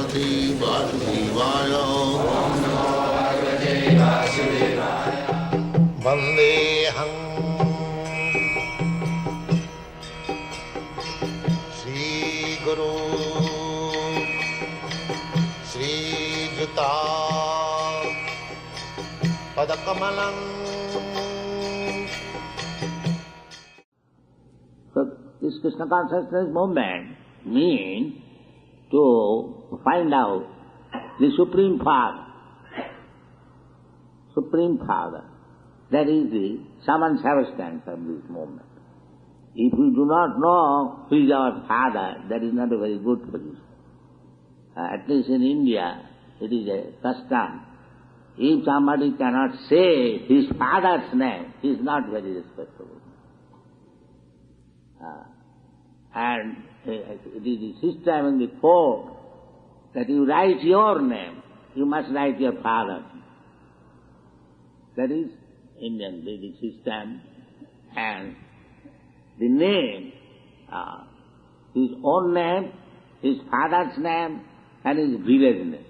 Bhagavate Vasudevaya. Vandeham Shri Guru Shri Juta Padakamalam. So this Krishna consciousness movement means to find out the Supreme Father. Supreme Father. That is the sum and substance of this movement. If we do not know who is our Father, that is not a very good position. At least in India, it is a custom. If somebody cannot say his father's name, he is not very respectable. And it is the system in the court that you write your name, you must write your father's name. That is Indian Vedic system, and the name, his own name, his father's name, and his village name.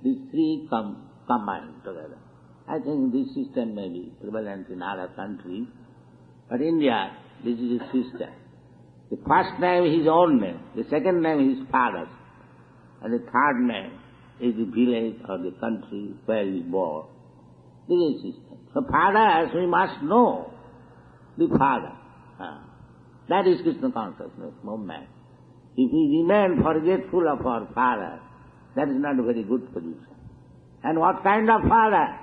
These three combined together. I think this system may be prevalent in other countries, but India, this is a system. The first name is his own name, the second name is his father's, and the third name is the village or the country where he was born. This is a system. So fathers, we must know the father. That is Krishna consciousness movement. If we remain forgetful of our father, that is not a very good position. And what kind of father?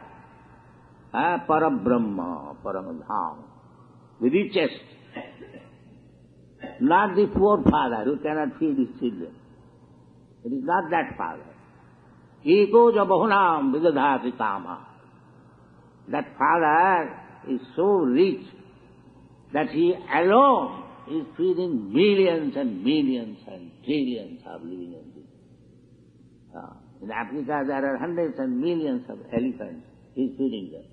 Parabrahma, Paramadham, the richest. Not the poor father who cannot feed his children. It is not that father. Eko ja bahunam vidadhati kama. That father is so rich that he alone is feeding millions and millions and trillions of living entities. In Africa there are hundreds and millions of elephants. He is feeding them.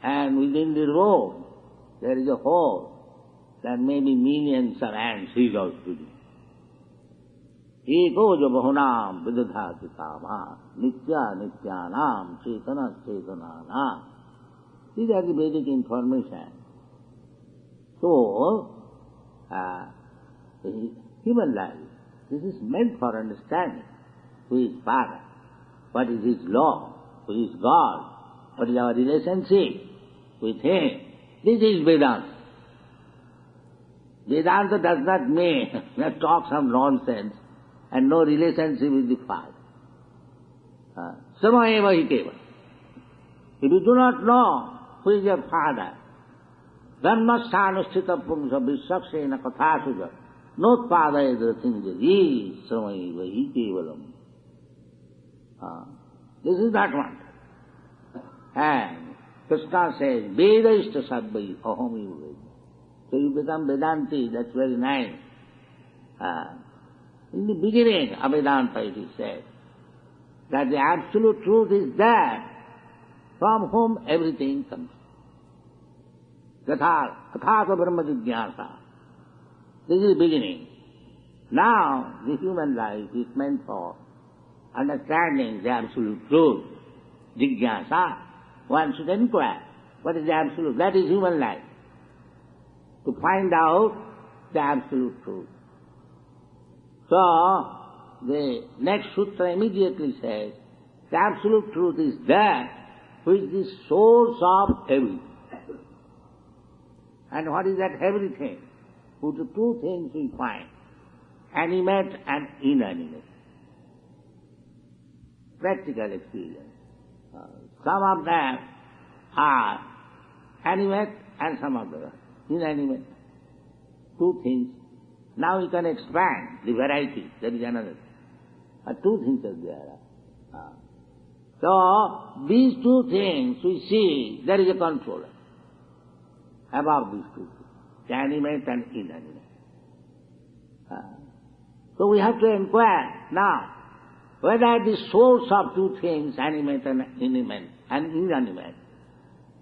And within the road there is a hole. There may be millions of ants he is also feeding. Eko ja bahunam vidadhati kama nitya nityanam chetana chetananam. These are the basic information. So, human life, this is meant for understanding. Who is Father? What is His law? Who is God? What is our relationship with Him? This is Vedanta. Vedanta does not mean that talk some nonsense and no relationship with the Father. Samayeva hi keva. If you do not know who is your Father, dharmasthānusthita pumsa vishakṣena kathāsuja notpādayadra tinjari samayeva hi kevalam. This is that one. And Krishna says, Vedaishta sadvai aham eva Veda. So you become Vedanti, that's very nice. In the beginning of Vedanta it is said that the absolute truth is that from whom everything comes. Tathātha brahma jigyāsa. This is the beginning. Now the human life is meant for understanding the absolute truth. Jigyāsa. One should inquire, what is the absolute? That is human life. To find out the absolute truth. So, the next sutra immediately says, the absolute truth is that which is the source of everything. And what is that everything? Who the two things we find, animate and inanimate. Practical experience. Some of them are animate and some of them are inanimate. Two things. Now we can expand the variety. That is another thing. Two things are there. So, these two things we see, there is a controller above these two things, the animate and inanimate. So we have to inquire now whether the source of two things, animate and inanimate,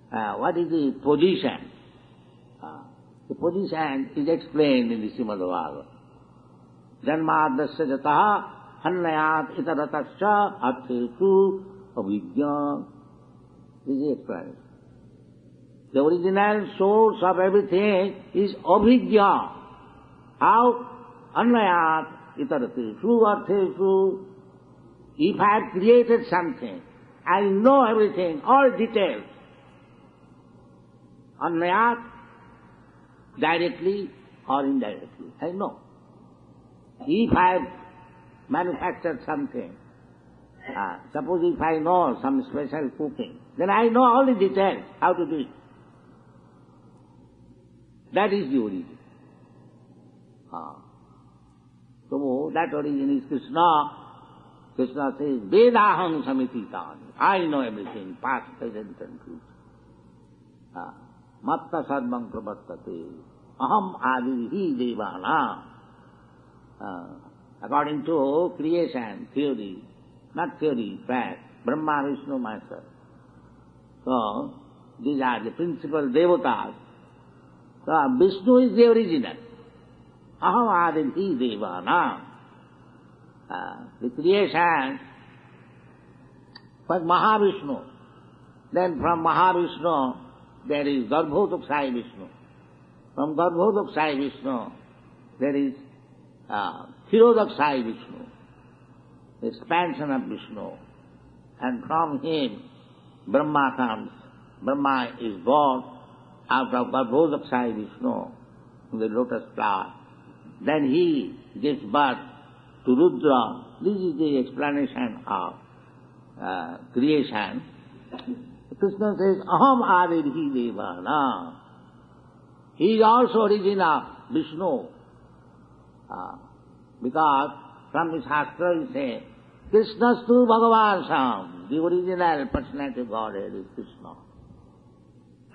what is the position? The position is explained in the Srimad Bhagavatam. Janmadasya jataha Annayat itaratascha arthesu avidya. This is explanation. The original source of everything is avidya. How? Annayat itaratesu arthesu. If I have created something, I know everything, all details. Annayat, directly or indirectly, I know. If I have manufactured something, suppose if I know some special cooking, then I know all the details, how to do it. That is the origin. So that origin is Krishna. Krishna says, Vedaham samititani. I know everything, past, present and future. Matta sarvam pravattate. Aham adihi devana. According to creation theory, not theory, fact, Brahma, Vishnu, myself. So, these are the principal devatas. So, Vishnu is the original. Aham adihi devana. The creation was Mahavishnu. Then from Mahavishnu there is Garbhodakshayi Vishnu. From Garbhodakshayi Vishnu there is Thirodakshayi Vishnu, expansion of Vishnu. And from him Brahma comes. Brahma is born out of Garbhodakshayi Vishnu in the lotus flower. Then he gives birth to Rudra. This is the explanation of creation. Krishna says, Aham avidhi devana. He is also origin of Vishnu. Because from the Shastra he says, Krishnastu Bhagavan Sam. The original personality of Godhead is Krishna.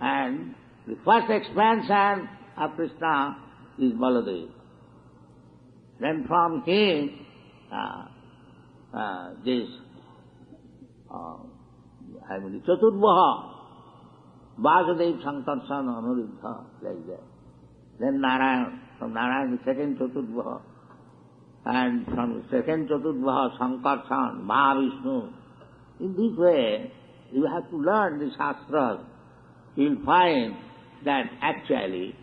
And the first expansion of Krishna is Baladev. Then from him, Chaturdvaha, Vasudev, Sankarsana, Anuruddha, like that. Then Narayan, from Narayan the second Chaturdvaha, and from the second Chaturdvaha, Sankarsana, Mahavishnu. In this way, you have to learn the Shastras. You will find that actually,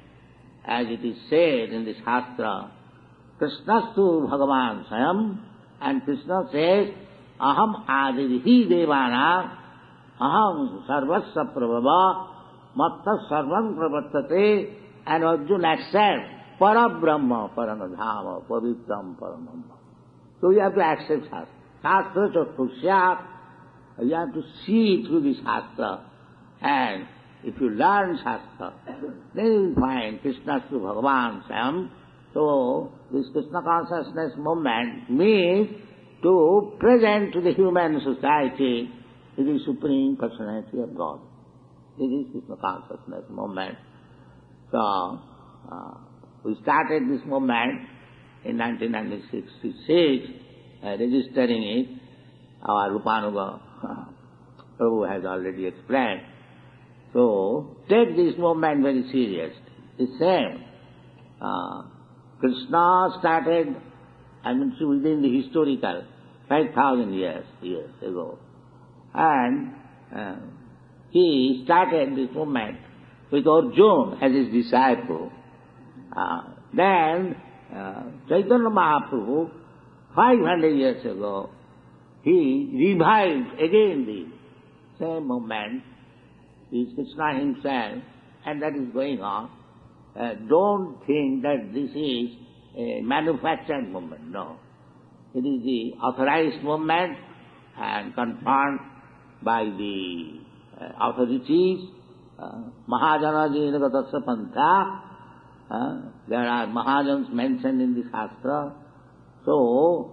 as it is said in the Shastra, Krishnastu Bhagavan Swayam, and Krishna says, Aham adihi devana, aham sarvasya prabhava, matta sarvam pravattate, and Arjuna accepts Parabrahma, Paranadhama, Pavitram, Paramamma. So you have to accept Shastra. Shastra Chatushyat, you have to see through the Shastra. And if you learn Shastra, then you will find Krishnastu Bhagavan Swayam. So this Krishna consciousness movement means to present to the human society the Supreme Personality of God. This is Krishna consciousness movement. So we started this movement in 1966, registering it. Our Rupanuga Prabhu has already explained. So take this movement very seriously. The same. Krishna started, within the historical 5,000 years ago. And he started this movement with Arjuna as his disciple. Then Chaitanya Mahaprabhu, 500 years ago, he revived again the same movement. Is Krishna himself, and that is going on. Don't think that this is a manufactured movement. No. It is the authorized movement and confirmed by the authorities. Mahajana Jinagatasya Pantha. There are Mahajans mentioned in the Shastra. So,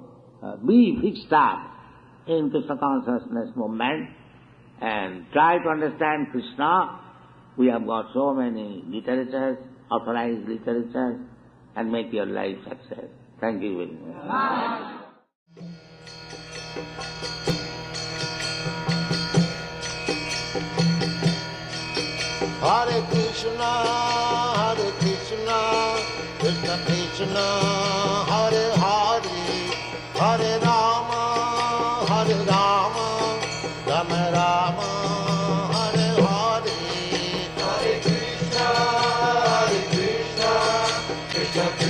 be fixed up in Krishna consciousness movement and try to understand Krishna. We have got so many literatures, authorized literatures, and make your life success. Thank you very much. Hare Krishna, Krishna Krishna, Hare Hare, Hare Rama. Rama, Hare Hare, Hare Krishna, Krishna